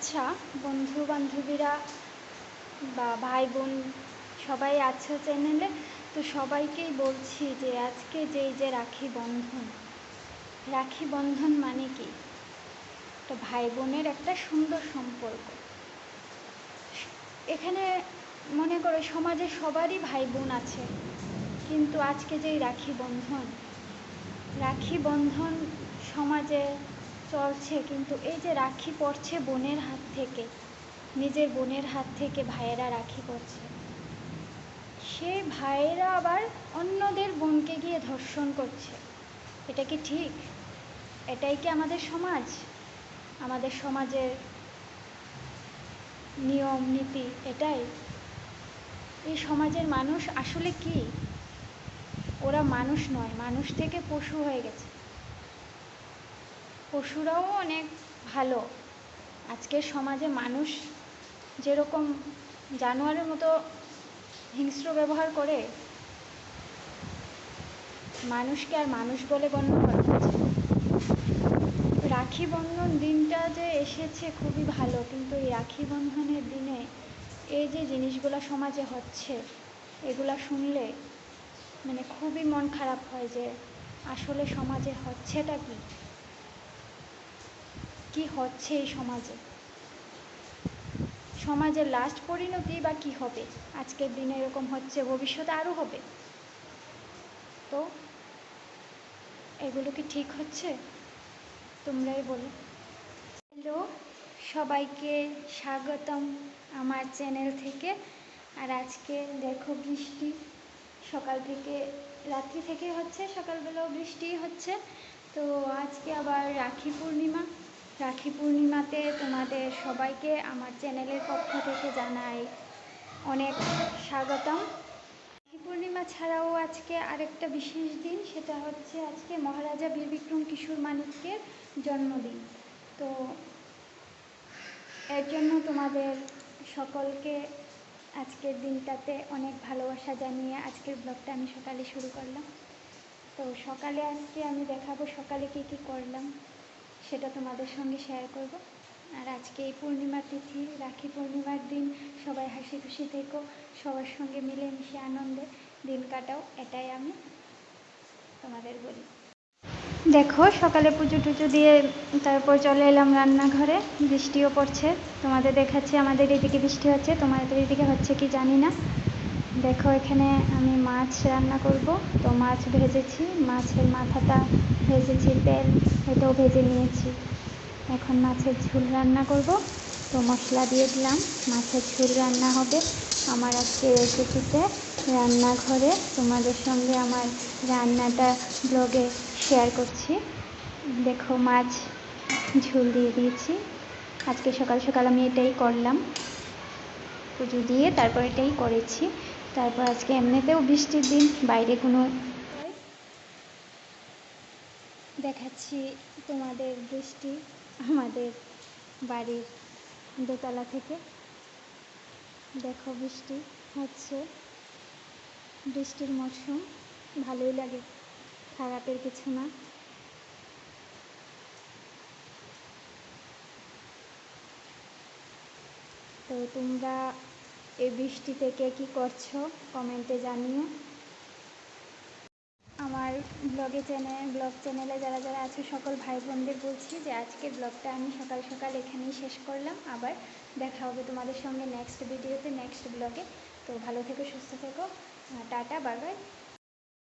আচ্ছা, বন্ধু বান্ধবীরা বা ভাই বোন সবাই আছে চ্যানেলে, তো সবাইকেই বলছি যে আজকে যে রাখি বন্ধন, রাখি বন্ধন মানে কি? একটা ভাই বোনের একটা সুন্দর সম্পর্ক। এখানে মনে করো সমাজে সবারই ভাই বোন আছে, কিন্তু আজকে যেই রাখি বন্ধন সমাজে চলছে, কিন্তু এই যে রাখি পড়ছে বোনের হাত থেকে, নিজের বোনের হাত থেকে ভাইয়েরা রাখি পড়ছে, সেই ভাইয়েরা আবার অন্যদের বোনকে গিয়ে ধর্ষণ করছে। এটা কি ঠিক? এটাই কি আমাদের সমাজ? আমাদের সমাজের নিয়ম নীতি এটাই? এই সমাজের মানুষ আসলে কি? ওরা মানুষ নয়, মানুষ থেকে পশু হয়ে গেছে। পশুরাও অনেক ভালো। আজকের সমাজে মানুষ যেরকম জানোয়ারের মতো হিংস্র ব্যবহার করে, মানুষকে আর মানুষ বলে গণ্য করা হচ্ছে। রাখি বন্ধন দিনটা যে এসেছে খুবই ভালো, কিন্তু এই রাখি বন্ধনের দিনে এই যে জিনিসগুলো সমাজে হচ্ছে, এগুলা শুনলে মানে খুবই মন খারাপ হয় যে আসলে সমাজে হচ্ছেটা কি হচ্ছে এই সমাজে? সমাজের লাস্ট পরিণতি বা কি হবে? আজকের দিনে এরকম হচ্ছে, ভবিষ্যতে আরও হবে। তো এগুলো কি ঠিক হচ্ছে? তোমরাই বলো। হ্যালো, সবাইকে স্বাগতম আমার চ্যানেল থেকে। আর আজকে দেখো বৃষ্টি সকাল থেকে, রাত্রি থেকে হচ্ছে, সকালবেলাও বৃষ্টি হচ্ছে। তো আজকে আবার রাখি পূর্ণিমাতে তোমাদের সবাইকে আমার চ্যানেলের পক্ষ থেকে জানাই অনেক স্বাগতম। রাখি পূর্ণিমা ছাড়াও আজকে আরেকটা বিশেষ দিন, সেটা হচ্ছে আজকে মহারাজা বীর বিক্রম কিশোর মানিক্যের জন্মদিন। তো এর জন্য তোমাদের সকলকে আজকের দিনটাতে অনেক ভালোবাসা জানিয়ে আজকের ব্লগটা আমি সকালে শুরু করলাম। তো সকালে আজকে আমি দেখাবো সকালে কী করলাম, সেটা তোমাদের সঙ্গে শেয়ার করব। আর আজকে এই পূর্ণিমার তিথি, রাখি পূর্ণিমার দিন, সবাই হাসি খুশি থেকো, সবার সঙ্গে মিলেমিশে আনন্দে দিন কাটাও, এটাই আমি তোমাদের বলি। দেখো সকালে পুজো টুজো দিয়ে তারপর চলে এলাম রান্নাঘরে। বৃষ্টিও পড়ছে, তোমাদের দেখাচ্ছি আমাদের এদিকে বৃষ্টি হচ্ছে, তোমাদের এদিকে হচ্ছে কি জানি না। দেখো এখানে আমি মাছ রান্না করব। তো মাছ ভেজেছি, মাছের মাথাটা ভেজেছি, তেল এটাও ভেজে নিয়েছি। এখন মাছের ঝোল রান্না করব। তো মশলা দিয়ে দিলাম, মাছের ঝোল রান্না হবে আমার আজকে রেসিপিতে রান্নাঘরে। তোমাদের সঙ্গে আমার রান্নাটা ব্লগে শেয়ার করছি। দেখো মাছ ঝোল দিয়ে দিয়েছি। আজকে সকাল সকাল আমি এটাই করলাম, পুজো দিয়ে তারপর এটাই করেছি। তারপর আজকে এমনিতেও বৃষ্টির দিন, বাইরে কোনো দেখাচ্ছি তোমাদের বৃষ্টি আমাদের বাড়ির দোতলা থেকে। দেখো বৃষ্টি হচ্ছে, বৃষ্টির মরশুম ভালোই লাগে, খারাপের কিছু না। তো তোমরা এই বৃষ্টি থেকে কী করছো কমেন্টে জানিও। আমার ব্লগ চ্যানেলে যারা যারা আছে সকল ভাই বোনদের বলছি যে আজকের ব্লগটা আমি সকাল সকাল এখানেই শেষ করলাম। আবার দেখা হবে তোমাদের সঙ্গে নেক্সট ভিডিওতে, নেক্সট ব্লগে। তো ভালো থেকো, সুস্থ থেকো, টাটা, বাই বাই।